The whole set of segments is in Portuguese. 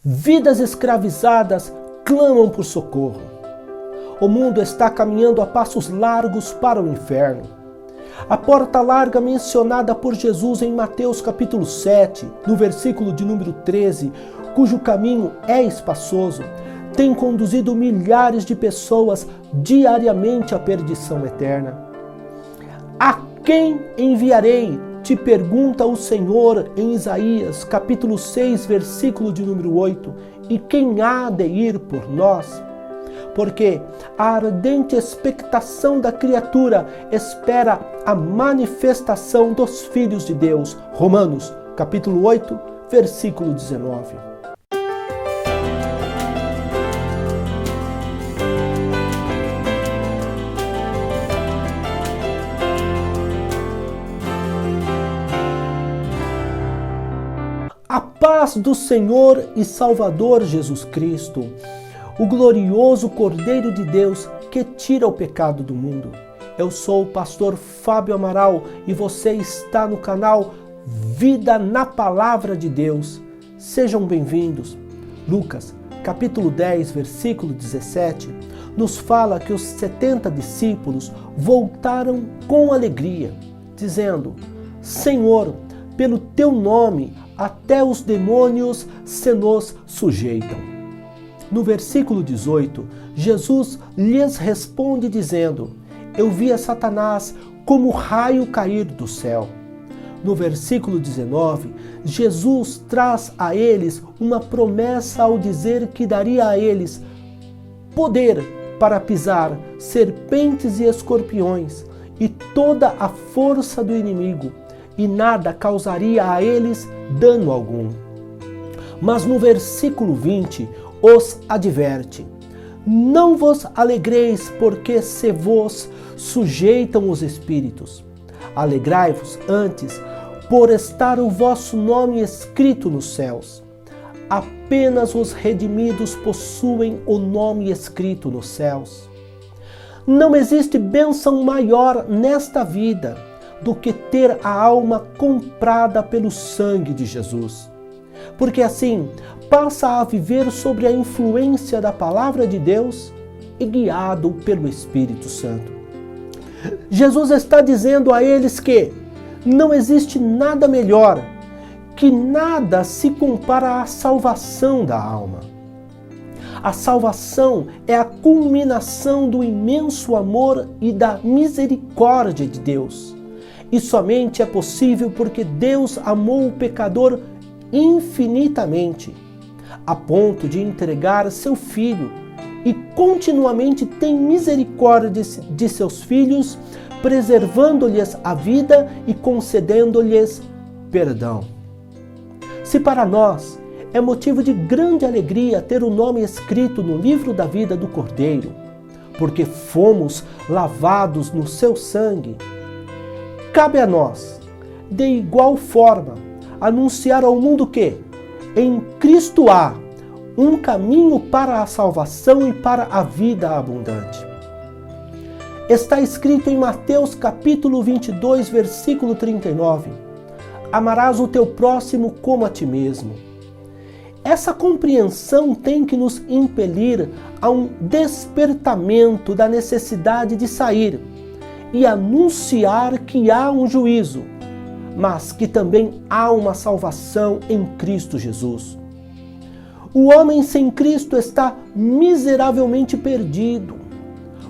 Vidas escravizadas clamam por socorro. O mundo está caminhando a passos largos para o inferno. A porta larga mencionada por Jesus em Mateus capítulo 7, no versículo de número 13, cujo caminho é espaçoso, tem conduzido milhares de pessoas diariamente à perdição eterna. A quem enviarei? Te pergunta o Senhor em Isaías capítulo 6, versículo de número 8. E quem há de ir por nós? Porque a ardente expectação da criatura espera a manifestação dos filhos de Deus. Romanos capítulo 8, versículo 19. A paz do Senhor e Salvador Jesus Cristo, o glorioso Cordeiro de Deus que tira o pecado do mundo. Eu sou o pastor Fábio Amaral e você está no canal Vida na Palavra de Deus. Sejam bem-vindos. Lucas, capítulo 10, versículo 17, nos fala que os 70 discípulos voltaram com alegria, dizendo: Senhor, pelo teu nome, até os demônios se nos sujeitam. No versículo 18, Jesus lhes responde dizendo: Eu via Satanás como raio cair do céu. No versículo 19, Jesus traz a eles uma promessa ao dizer que daria a eles poder para pisar serpentes e escorpiões e toda a força do inimigo, e nada causaria a eles dano algum. Mas no versículo 20, os adverte: Não vos alegreis porque se vos sujeitam os espíritos. Alegrai-vos antes por estar o vosso nome escrito nos céus. Apenas os redimidos possuem o nome escrito nos céus. Não existe bênção maior nesta vida do que ter a alma comprada pelo sangue de Jesus. Porque assim passa a viver sobre a influência da palavra de Deus e guiado pelo Espírito Santo. Jesus está dizendo a eles que não existe nada melhor, que nada se compara à salvação da alma. A salvação é a culminação do imenso amor e da misericórdia de Deus. E somente é possível porque Deus amou o pecador infinitamente, a ponto de entregar seu Filho, e continuamente tem misericórdia de seus filhos, preservando-lhes a vida e concedendo-lhes perdão. Se para nós é motivo de grande alegria ter o nome escrito no livro da vida do Cordeiro, porque fomos lavados no seu sangue, cabe a nós, de igual forma, anunciar ao mundo que, em Cristo há um caminho para a salvação e para a vida abundante. Está escrito em Mateus capítulo 22, versículo 39, Amarás o teu próximo como a ti mesmo. Essa compreensão tem que nos impelir a um despertamento da necessidade de sair e anunciar que há um juízo, mas que também há uma salvação em Cristo Jesus. O homem sem Cristo está miseravelmente perdido,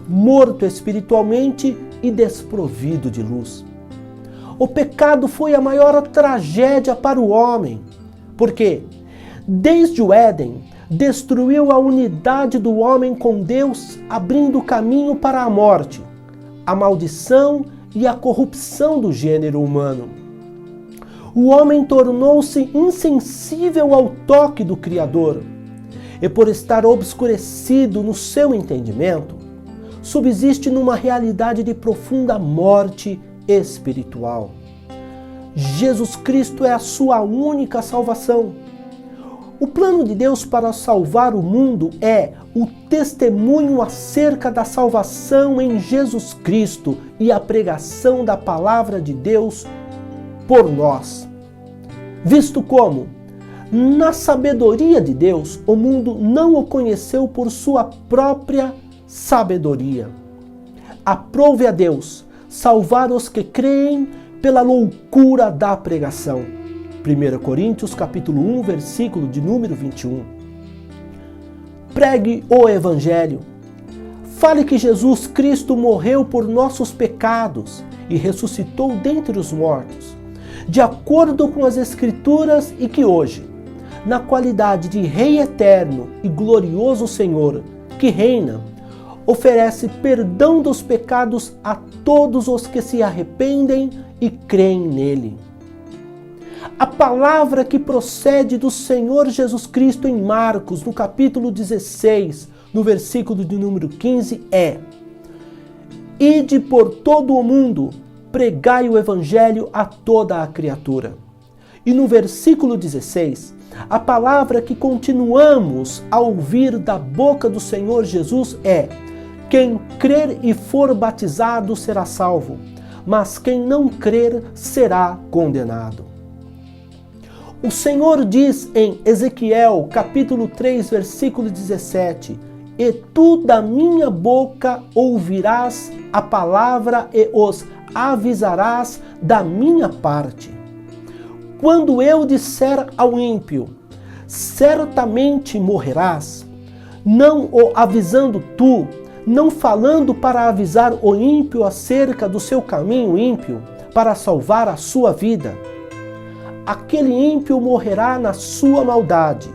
morto espiritualmente e desprovido de luz. O pecado foi a maior tragédia para o homem, porque, desde o Éden, destruiu a unidade do homem com Deus, abrindo caminho para a morte, a maldição e a corrupção do gênero humano. O homem tornou-se insensível ao toque do Criador, e por estar obscurecido no seu entendimento, subsiste numa realidade de profunda morte espiritual. Jesus Cristo é a sua única salvação. O plano de Deus para salvar o mundo é o testemunho acerca da salvação em Jesus Cristo e a pregação da palavra de Deus por nós. Visto como Na sabedoria de Deus, o mundo não o conheceu por sua própria sabedoria. Aprove a Deus salvar os que creem pela loucura da pregação. 1 Coríntios capítulo 1, versículo de número 21. Pregue o Evangelho. Fale que Jesus Cristo morreu por nossos pecados e ressuscitou dentre os mortos, de acordo com as Escrituras, e que hoje, na qualidade de Rei eterno e glorioso Senhor, que reina, oferece perdão dos pecados a todos os que se arrependem e creem nele. A palavra que procede do Senhor Jesus Cristo em Marcos, no capítulo 16, no versículo de número 15, é: Ide por todo o mundo, pregai o Evangelho a toda a criatura. E no versículo 16, a palavra que continuamos a ouvir da boca do Senhor Jesus é: quem crer e for batizado será salvo, mas quem não crer será condenado. O Senhor diz em Ezequiel, capítulo 3, versículo 17: E tu da minha boca ouvirás a palavra e os avisarás da minha parte. Quando eu disser ao ímpio, certamente morrerás, não o avisando tu, não falando para avisar o ímpio acerca do seu caminho ímpio, para salvar a sua vida, aquele ímpio morrerá na sua maldade,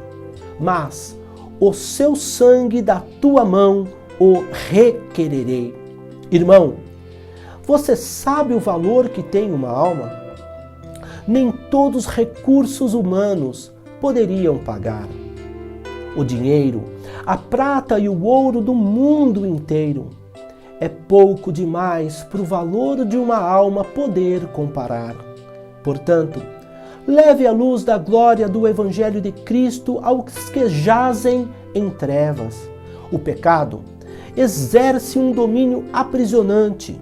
mas o seu sangue da tua mão o requererei. Irmão, você sabe o valor que tem uma alma? Nem todos os recursos humanos poderiam pagar. O dinheiro, a prata e o ouro do mundo inteiro é pouco demais para o valor de uma alma poder comparar. Portanto, leve a luz da glória do Evangelho de Cristo aos que jazem em trevas. O pecado exerce um domínio aprisionante,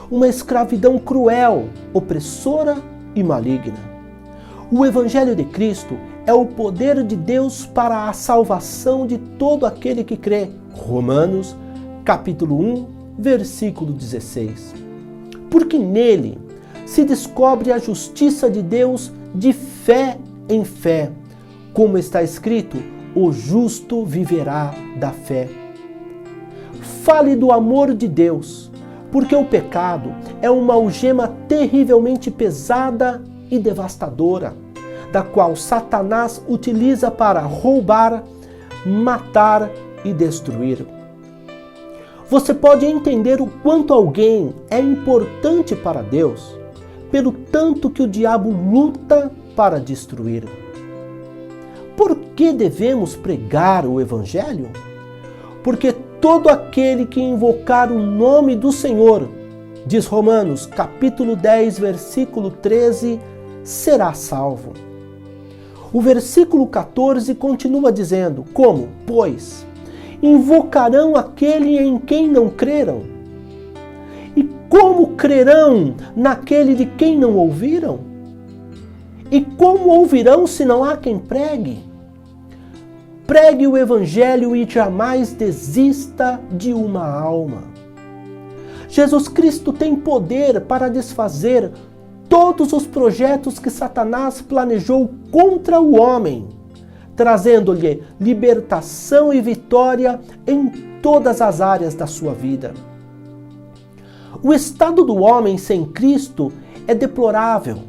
uma escravidão cruel, opressora e maligna. O Evangelho de Cristo é o poder de Deus para a salvação de todo aquele que crê. Romanos, capítulo 1, versículo 16. Porque nele se descobre a justiça de Deus de fé em fé. Como está escrito, o justo viverá da fé. Fale do amor de Deus, porque o pecado é uma algema terrivelmente pesada e devastadora, da qual Satanás utiliza para roubar, matar e destruir. Você pode entender o quanto alguém é importante para Deus, pelo tanto que o diabo luta para destruir. Por que devemos pregar o Evangelho? Porque todo aquele que invocar o nome do Senhor, diz Romanos, capítulo 10, versículo 13, será salvo. O versículo 14 continua dizendo: como, pois, invocarão aquele em quem não creram? E como crerão naquele de quem não ouviram? E como ouvirão se não há quem pregue? Pregue o Evangelho e jamais desista de uma alma. Jesus Cristo tem poder para desfazer todos os projetos que Satanás planejou contra o homem, trazendo-lhe libertação e vitória em todas as áreas da sua vida. O estado do homem sem Cristo é deplorável,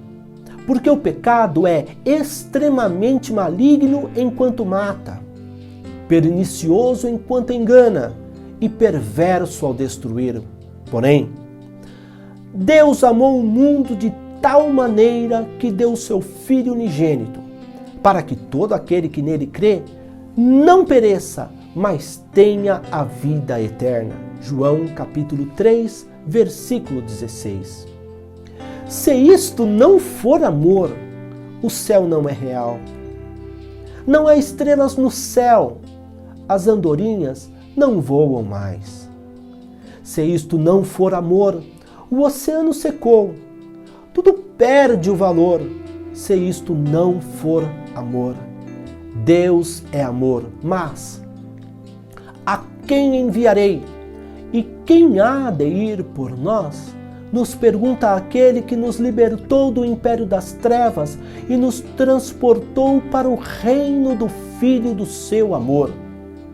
porque o pecado é extremamente maligno enquanto mata, pernicioso enquanto engana e perverso ao destruir. Porém, Deus amou o mundo de tal maneira que deu seu Filho unigênito, para que todo aquele que nele crê não pereça, mas tenha a vida eterna. João capítulo 3, versículo 16. Se isto não for amor, o céu não é real. Não há estrelas no céu, as andorinhas não voam mais. Se isto não for amor, o oceano secou, tudo perde o valor, se isto não for amor. Deus é amor, mas a quem enviarei? E quem há de ir por nós? Nos pergunta aquele que nos libertou do império das trevas e nos transportou para o reino do Filho do seu amor.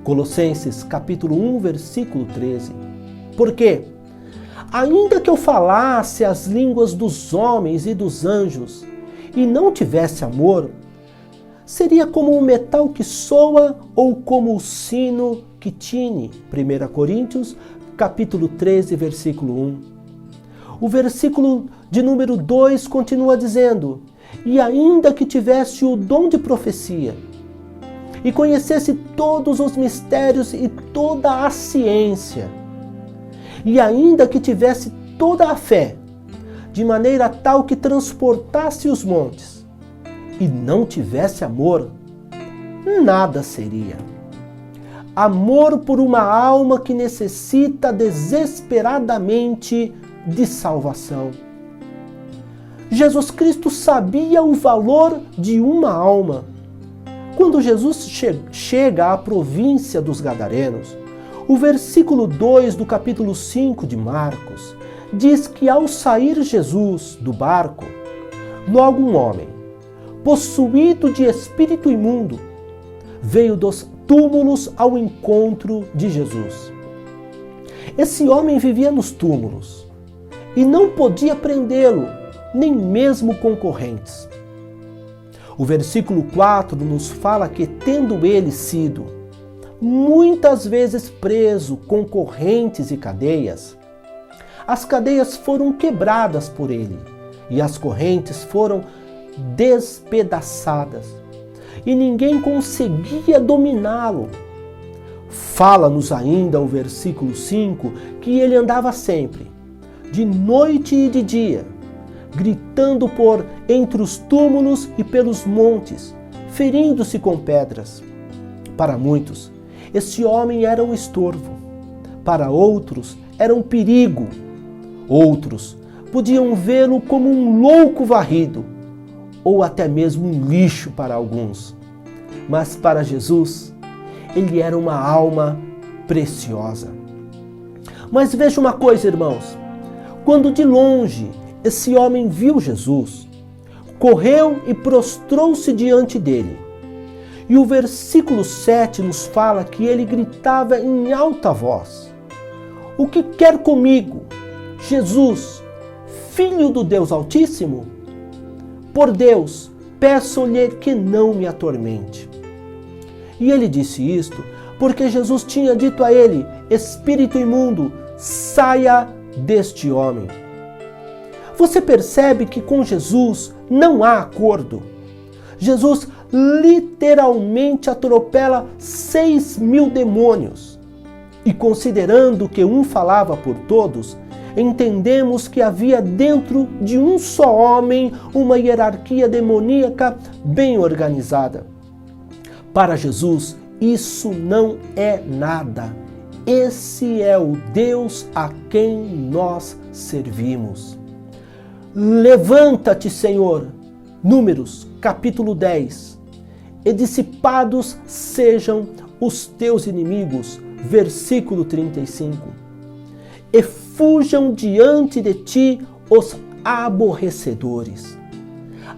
Colossenses capítulo 1, versículo 13. Por quê? Ainda que eu falasse as línguas dos homens e dos anjos e não tivesse amor, seria como o metal que soa ou como o sino que tine. 1 Coríntios capítulo 13, versículo 1. O versículo de número 2 continua dizendo: e ainda que tivesse o dom de profecia, e conhecesse todos os mistérios e toda a ciência, e ainda que tivesse toda a fé, de maneira tal que transportasse os montes, e não tivesse amor, nada seria. Amor por uma alma que necessita desesperadamente de salvação. Jesus Cristo sabia o valor de uma alma. Quando Jesus chega à província dos Gadarenos, o versículo 2 do capítulo 5 de Marcos diz que ao sair Jesus do barco, logo um homem, possuído de espírito imundo, veio dos túmulos ao encontro de Jesus. Esse homem vivia nos túmulos e não podia prendê-lo, nem mesmo concorrentes. O versículo 4 nos fala que, tendo ele sido muitas vezes preso com correntes e cadeias, as cadeias foram quebradas por ele e as correntes foram despedaçadas e ninguém conseguia dominá-lo. Fala-nos ainda o versículo 5 que ele andava sempre, de noite e de dia, gritando por entre os túmulos e pelos montes, ferindo-se com pedras. Para muitos, esse homem era um estorvo. Para outros, era um perigo. Outros podiam vê-lo como um louco varrido, ou até mesmo um lixo para alguns. Mas para Jesus, ele era uma alma preciosa. Mas veja uma coisa, irmãos. Quando de longe esse homem viu Jesus, correu e prostrou-se diante dele. E o versículo 7 nos fala que ele gritava em alta voz: o que quer comigo, Jesus, Filho do Deus Altíssimo? Por Deus, peço-lhe que não me atormente. E ele disse isto porque Jesus tinha dito a ele: espírito imundo, saia deste homem. Você percebe que com Jesus não há acordo. Jesus literalmente atropela 6.000 demônios. E considerando que um falava por todos, entendemos que havia dentro de um só homem uma hierarquia demoníaca bem organizada. Para Jesus, isso não é nada. Esse é o Deus a quem nós servimos. Levanta-te, Senhor. Números, capítulo 10. E dissipados sejam os teus inimigos. Versículo 35. E fujam diante de ti os aborrecedores.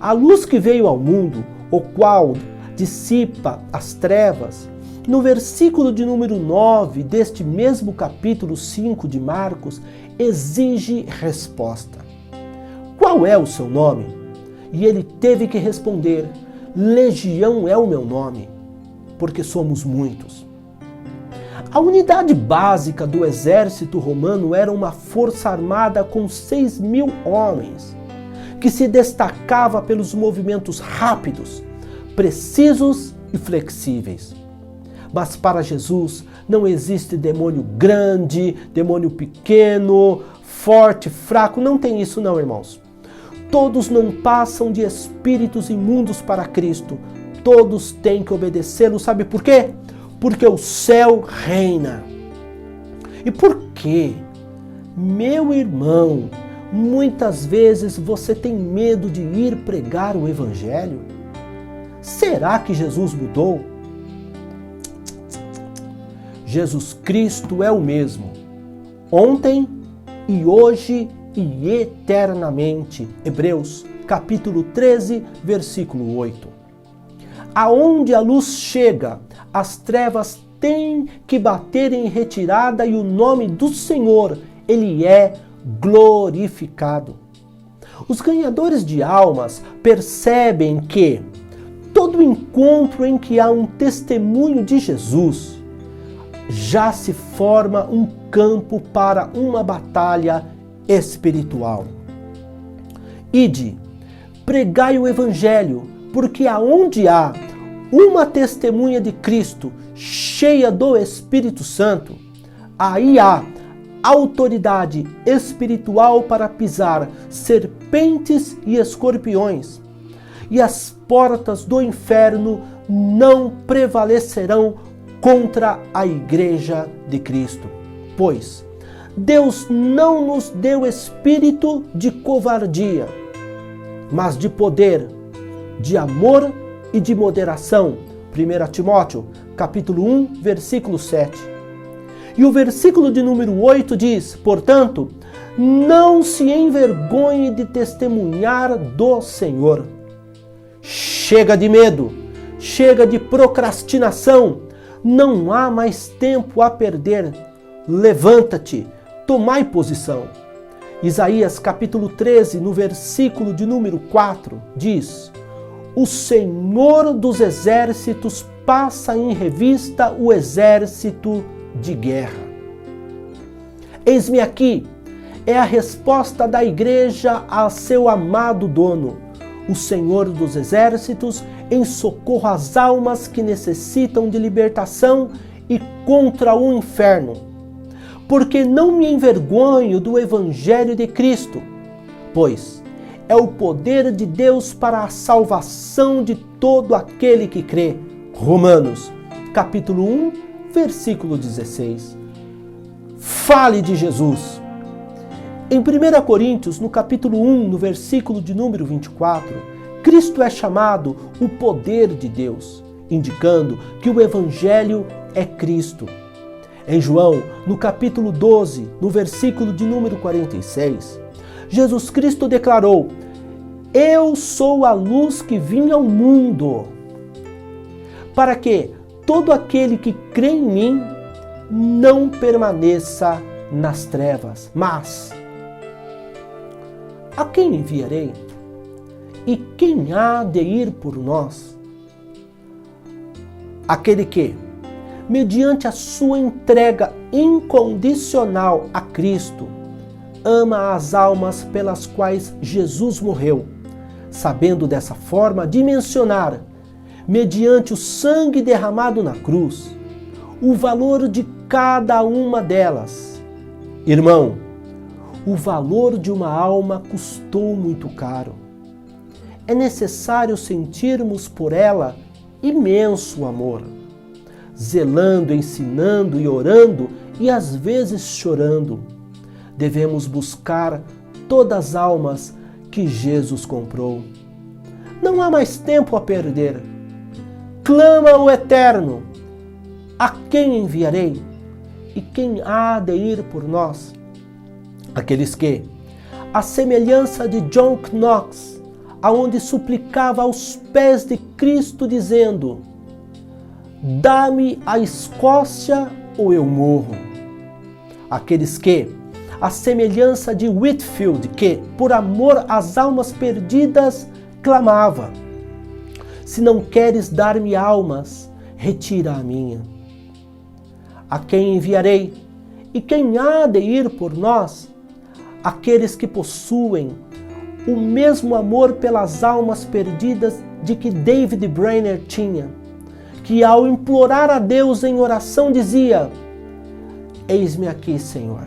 A luz que veio ao mundo, o qual dissipa as trevas, no versículo de número 9 deste mesmo capítulo 5 de Marcos, exige resposta. Qual é o seu nome? E ele teve que responder: Legião é o meu nome, porque somos muitos. A unidade básica do exército romano era uma força armada com 6.000 homens, que se destacava pelos movimentos rápidos, precisos e flexíveis. Mas para Jesus não existe demônio grande, demônio pequeno, forte, fraco. Não tem isso não, irmãos. Todos não passam de espíritos imundos para Cristo. Todos têm que obedecê-lo. Sabe por quê? Porque o céu reina. E por quê? Meu irmão, muitas vezes você tem medo de ir pregar o Evangelho. Será que Jesus mudou? Jesus Cristo é o mesmo, ontem e hoje e eternamente. Hebreus capítulo 13, versículo 8. Aonde a luz chega, as trevas têm que bater em retirada e o nome do Senhor, ele é glorificado. Os ganhadores de almas percebem que todo encontro em que há um testemunho de Jesus já se forma um campo para uma batalha espiritual. Ide, pregai o Evangelho, porque aonde há uma testemunha de Cristo cheia do Espírito Santo, aí há autoridade espiritual para pisar serpentes e escorpiões, e as portas do inferno não prevalecerão contra a Igreja de Cristo. Pois Deus não nos deu espírito de covardia, mas de poder, de amor e de moderação. 1 Timóteo, capítulo 1, versículo 7. E o versículo de número 8 diz, portanto, não se envergonhe de testemunhar do Senhor. Chega de medo, chega de procrastinação, não há mais tempo a perder. Levanta-te, tomai posição. Isaías capítulo 13, no versículo de número 4, diz, o Senhor dos exércitos passa em revista o exército de guerra. Eis-me aqui, é a resposta da igreja a seu amado dono, o Senhor dos exércitos, em socorro às almas que necessitam de libertação e contra o inferno. Porque não me envergonho do Evangelho de Cristo, pois é o poder de Deus para a salvação de todo aquele que crê. Romanos, capítulo 1, versículo 16. Fale de Jesus. Em 1 Coríntios, no capítulo 1, no versículo de número 24, Cristo é chamado o poder de Deus, indicando que o Evangelho é Cristo. Em João, no capítulo 12, no versículo de número 46, Jesus Cristo declarou, eu sou a luz que vim ao mundo, para que todo aquele que crê em mim não permaneça nas trevas. Mas a quem enviarei? E quem há de ir por nós? Aquele que, mediante a sua entrega incondicional a Cristo, ama as almas pelas quais Jesus morreu, sabendo dessa forma dimensionar, mediante o sangue derramado na cruz, o valor de cada uma delas. Irmão, o valor de uma alma custou muito caro. É necessário sentirmos por ela imenso amor, zelando, ensinando e orando e às vezes chorando. Devemos buscar todas as almas que Jesus comprou. Não há mais tempo a perder. Clama o Eterno. A quem enviarei? E quem há de ir por nós? Aqueles que, à semelhança de John Knox, aonde suplicava aos pés de Cristo dizendo, dá-me a Escócia ou eu morro. Aqueles que, à semelhança de Whitefield, que, por amor às almas perdidas, clamava, se não queres dar-me almas, retira a minha. A quem enviarei? E quem há de ir por nós? Aqueles que possuem o mesmo amor pelas almas perdidas de que David Brainerd tinha, que ao implorar a Deus em oração dizia, eis-me aqui, Senhor,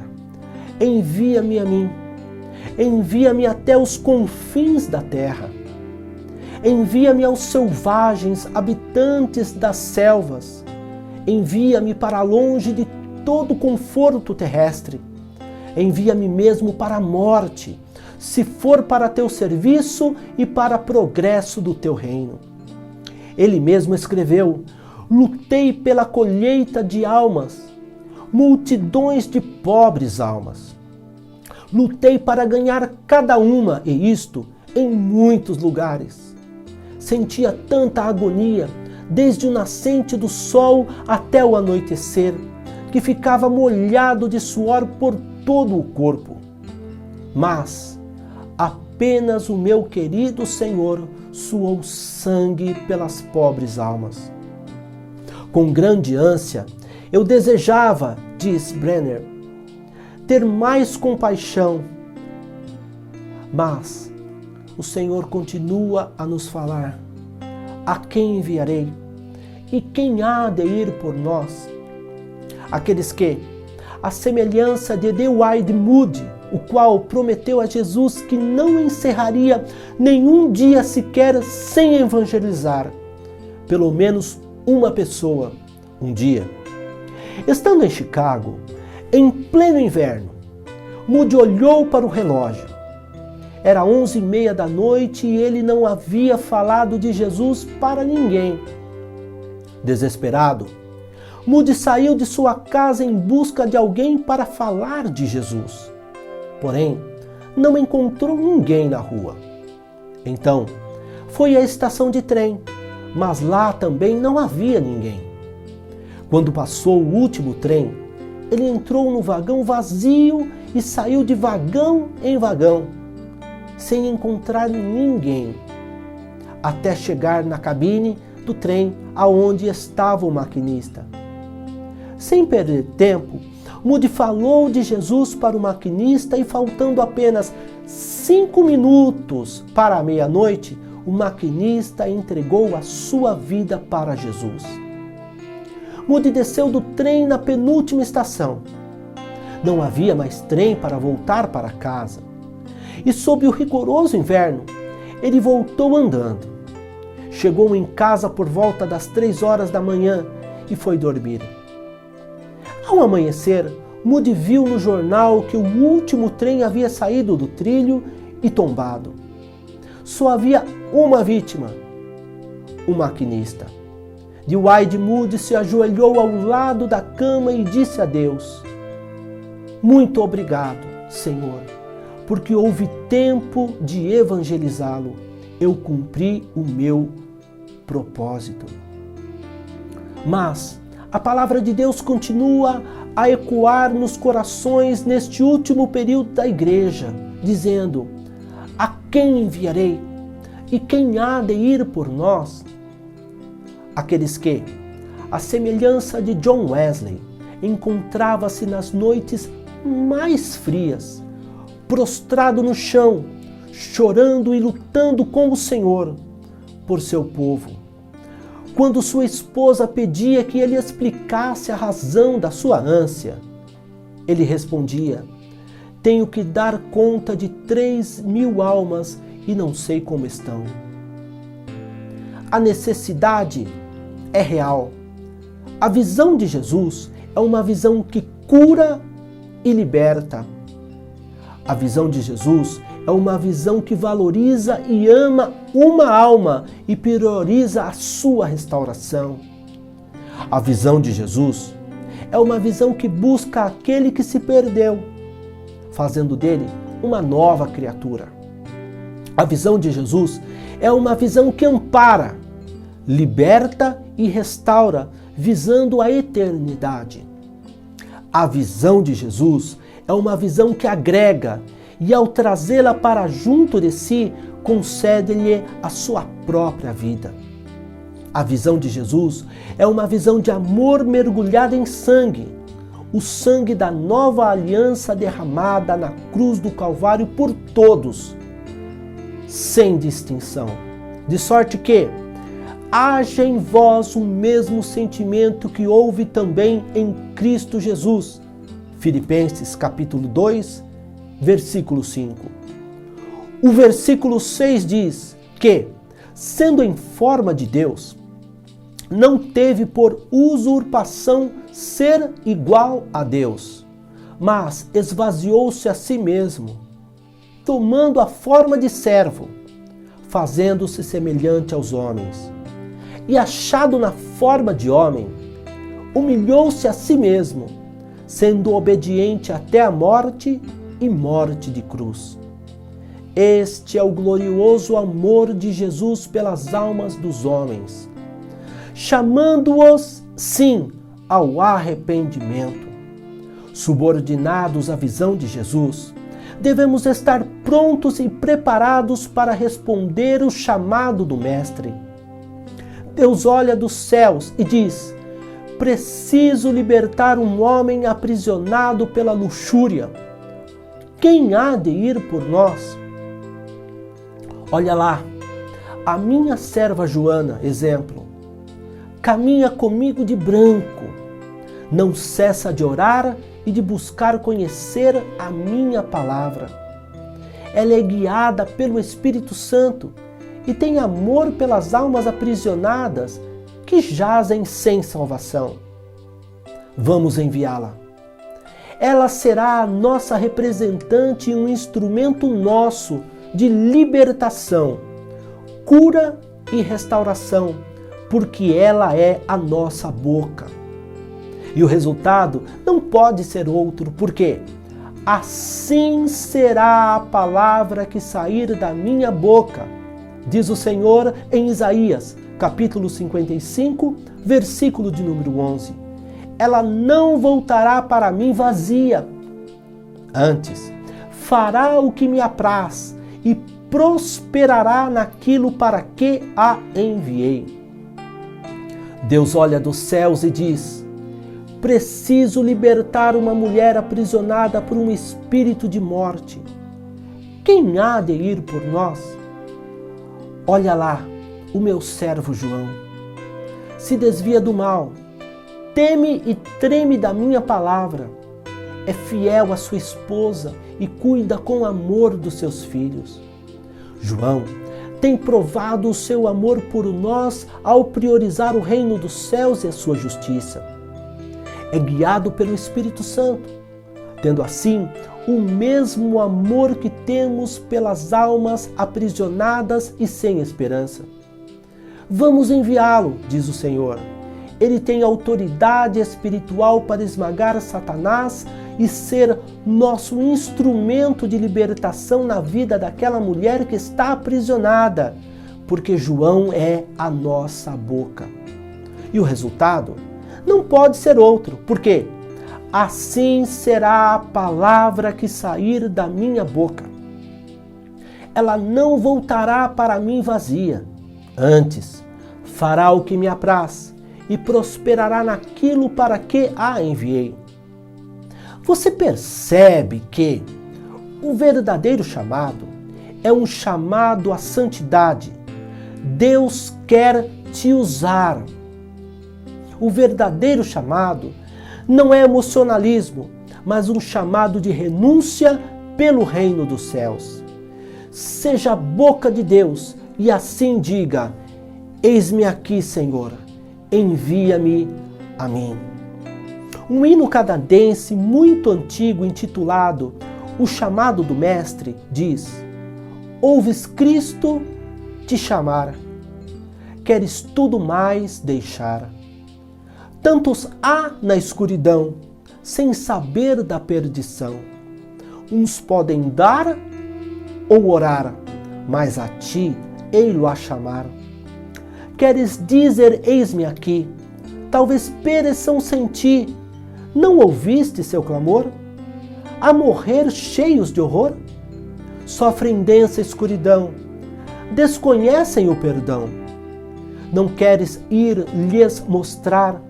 envia-me a mim, envia-me até os confins da terra, envia-me aos selvagens habitantes das selvas, envia-me para longe de todo conforto terrestre, envia-me mesmo para a morte, se for para teu serviço e para progresso do teu reino. Ele mesmo escreveu: lutei pela colheita de almas, multidões de pobres almas. Lutei para ganhar cada uma, e isto em muitos lugares. Sentia tanta agonia, desde o nascente do sol até o anoitecer, que ficava molhado de suor por todo o corpo. Mas apenas o meu querido Senhor suou sangue pelas pobres almas. Com grande ânsia, eu desejava, diz Brenner, ter mais compaixão. Mas o Senhor continua a nos falar: a quem enviarei? E quem há de ir por nós? Aqueles que, à semelhança de Dwight Moody, o qual prometeu a Jesus que não encerraria nenhum dia sequer sem evangelizar pelo menos uma pessoa um dia. Estando em Chicago, em pleno inverno, Moody olhou para o relógio. Era 11h30 da noite e ele não havia falado de Jesus para ninguém. Desesperado, Moody saiu de sua casa em busca de alguém para falar de Jesus. Porém, não encontrou ninguém na rua. Então, foi à estação de trem, mas lá também não havia ninguém. Quando passou o último trem, ele entrou no vagão vazio e saiu de vagão em vagão, sem encontrar ninguém, até chegar na cabine do trem aonde estava o maquinista. Sem perder tempo, Moody falou de Jesus para o maquinista e, faltando apenas 5 minutos para a meia-noite, o maquinista entregou a sua vida para Jesus. Moody desceu do trem na penúltima estação. Não havia mais trem para voltar para casa. E sob o rigoroso inverno, ele voltou andando. Chegou em casa por volta das 3h da manhã e foi dormir. Ao amanhecer, Moody viu no jornal que o último trem havia saído do trilho e tombado. Só havia uma vítima, o maquinista. Dwight Moody se ajoelhou ao lado da cama e disse a Deus: muito obrigado, Senhor, porque houve tempo de evangelizá-lo. Eu cumpri o meu propósito. Mas a palavra de Deus continua a ecoar nos corações neste último período da igreja, dizendo: a quem enviarei? E quem há de ir por nós? Aqueles que, à semelhança de John Wesley, encontrava-se nas noites mais frias, prostrado no chão, chorando e lutando com o Senhor por seu povo. Quando sua esposa pedia que ele explicasse a razão da sua ânsia, ele respondia: tenho que dar conta de 3.000 almas e não sei como estão. A necessidade é real. A visão de Jesus é uma visão que cura e liberta. A visão de Jesus é uma visão que valoriza e ama uma alma e prioriza a sua restauração. A visão de Jesus é uma visão que busca aquele que se perdeu, fazendo dele uma nova criatura. A visão de Jesus é uma visão que ampara, liberta e restaura, visando a eternidade. A visão de Jesus é uma visão que agrega e, ao trazê-la para junto de si, concede-lhe a sua própria vida. A visão de Jesus é uma visão de amor mergulhada em sangue, o sangue da nova aliança derramada na cruz do Calvário por todos, sem distinção, de sorte que haja em vós o mesmo sentimento que houve também em Cristo Jesus. Filipenses capítulo 2, versículo 5. O versículo 6 diz que, sendo em forma de Deus, não teve por usurpação ser igual a Deus, mas esvaziou-se a si mesmo, tomando a forma de servo, fazendo-se semelhante aos homens. e achado na forma de homem, humilhou-se a si mesmo, sendo obediente até a morte e morte de cruz. Este é o glorioso amor de Jesus pelas almas dos homens, chamando-os, sim, ao arrependimento. Subordinados à visão de Jesus, devemos estar prontos e preparados para responder o chamado do Mestre. Deus olha dos céus e diz: preciso libertar um homem aprisionado pela luxúria. Quem há de ir por nós? Olha lá, a minha serva Joana, exemplo, caminha comigo de branco, não cessa de orar e de buscar conhecer a minha palavra. Ela é guiada pelo Espírito Santo e tem amor pelas almas aprisionadas que jazem sem salvação. Vamos enviá-la. Ela será a nossa representante e um instrumento nosso de libertação, cura e restauração, porque ela é a nossa boca. E o resultado não pode ser outro, porque assim será a palavra que sair da minha boca, diz o Senhor em Isaías, capítulo 55, versículo de número 11. Ela não voltará para mim vazia. Antes, fará o que me apraz e prosperará naquilo para que a enviei. Deus olha dos céus e diz: preciso libertar uma mulher aprisionada por um espírito de morte. Quem há de ir por nós? Olha lá, o meu servo João se desvia do mal, teme e treme da minha palavra, é fiel à sua esposa e cuida com amor dos seus filhos. João tem provado o seu amor por nós ao priorizar o reino dos céus e a sua justiça. É guiado pelo Espírito Santo, tendo assim o mesmo amor que temos pelas almas aprisionadas e sem esperança. Vamos enviá-lo, diz o Senhor. Ele tem autoridade espiritual para esmagar Satanás e ser nosso instrumento de libertação na vida daquela mulher que está aprisionada, porque João é a nossa boca. E o resultado não pode ser outro, porque assim será a palavra que sair da minha boca. Ela não voltará para mim vazia. Antes, fará o que me apraz e prosperará naquilo para que a enviei. Você percebe que o verdadeiro chamado é um chamado à santidade. Deus quer te usar. O verdadeiro chamado não é emocionalismo, mas um chamado de renúncia pelo reino dos céus. Seja a boca de Deus e assim diga: eis-me aqui, Senhor, envia-me a mim. Um hino canadense muito antigo intitulado O Chamado do Mestre diz: ouves Cristo te chamar, queres tudo mais deixar. Tantos há na escuridão, sem saber da perdição. Uns podem dar ou orar, mas a ti ei-lo a chamar. Queres dizer, eis-me aqui, talvez pereçam sem ti. Não ouviste seu clamor? A morrer cheios de horror? Sofrem densa escuridão, desconhecem o perdão. Não queres ir lhes mostrar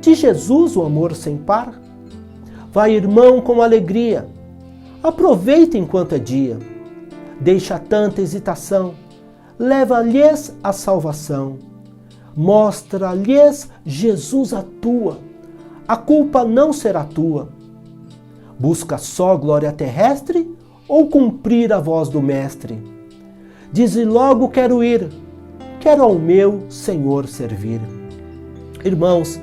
de Jesus o amor sem par? Vai, irmão, com alegria, aproveita enquanto é dia. Deixa tanta hesitação, leva-lhes a salvação. Mostra-lhes Jesus atua, a culpa não será tua. Busca só glória terrestre ou cumprir a voz do Mestre? Dize logo: quero ir, quero ao meu Senhor servir. Irmãos,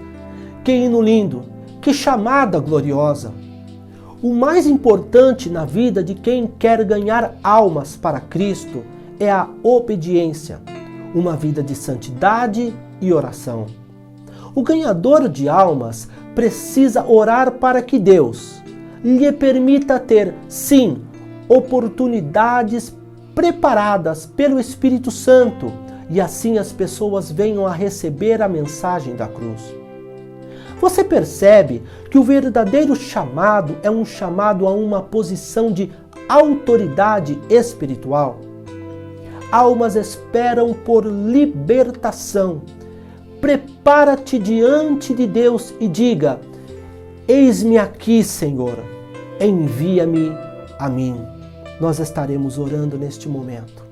que hino lindo, que chamada gloriosa! O mais importante na vida de quem quer ganhar almas para Cristo é a obediência, uma vida de santidade e oração. O ganhador de almas precisa orar para que Deus lhe permita ter, sim, oportunidades preparadas pelo Espírito Santo e assim as pessoas venham a receber a mensagem da cruz. Você percebe que o verdadeiro chamado é um chamado a uma posição de autoridade espiritual? Almas esperam por libertação. Prepara-te diante de Deus e diga: eis-me aqui, Senhor, envia-me a mim. Nós estaremos orando neste momento.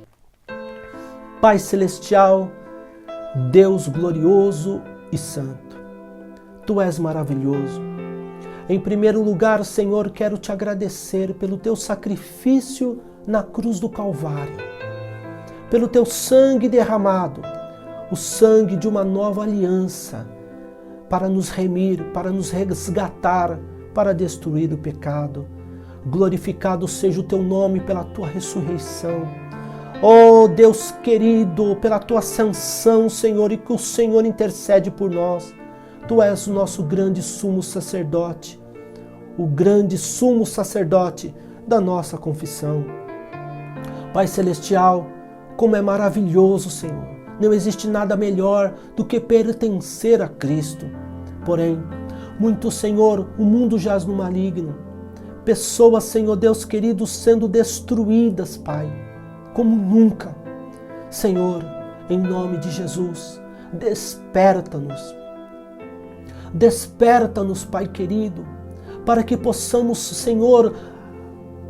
Pai Celestial, Deus glorioso e santo, Tu és maravilhoso. Em primeiro lugar, Senhor, quero Te agradecer pelo Teu sacrifício na cruz do Calvário, pelo Teu sangue derramado, o sangue de uma nova aliança, para nos remir, para nos resgatar, para destruir o pecado. Glorificado seja o Teu nome pela Tua ressurreição. Oh Deus querido, pela Tua sanção, Senhor, e que o Senhor intercede por nós. Tu és o nosso grande sumo sacerdote, o grande sumo sacerdote da nossa confissão. Pai Celestial, como é maravilhoso, Senhor. Não existe nada melhor do que pertencer a Cristo. Porém, muito, Senhor, o mundo jaz no maligno. Pessoas, Senhor Deus querido, sendo destruídas, Pai, como nunca. Senhor, em nome de Jesus, desperta-nos. Desperta-nos, Pai querido, para que possamos, Senhor,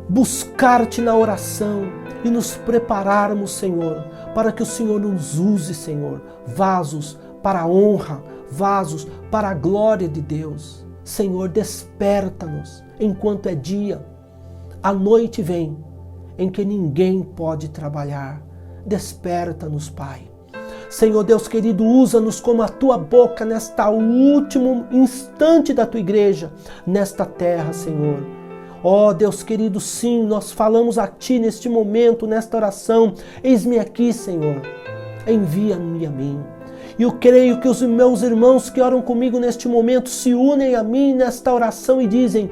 buscar-Te na oração e nos prepararmos, Senhor, para que o Senhor nos use, Senhor, vasos para a honra, vasos para a glória de Deus. Senhor, desperta-nos enquanto é dia. A noite vem em que ninguém pode trabalhar. Desperta-nos, Pai. Senhor Deus querido, usa-nos como a Tua boca nesta último instante da Tua igreja, nesta terra, Senhor. Ó Deus querido, sim, nós falamos a Ti neste momento, nesta oração. Eis-me aqui, Senhor, envia-me a mim. E eu creio que os meus irmãos que oram comigo neste momento se unem a mim nesta oração e dizem: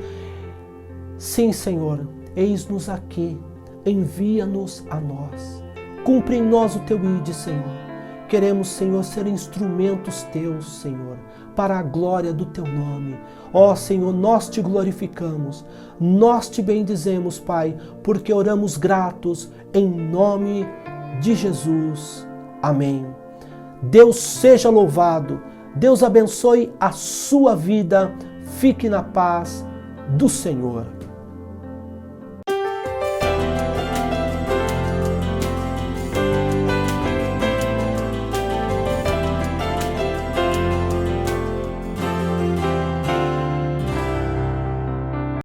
sim, Senhor, eis-nos aqui, envia-nos a nós. Cumpre em nós o Teu ide, Senhor. Queremos, Senhor, ser instrumentos Teus, Senhor, para a glória do Teu nome. Ó Senhor, nós Te glorificamos, nós Te bendizemos, Pai, porque oramos gratos em nome de Jesus. Amém. Deus seja louvado, Deus abençoe a sua vida, fique na paz do Senhor.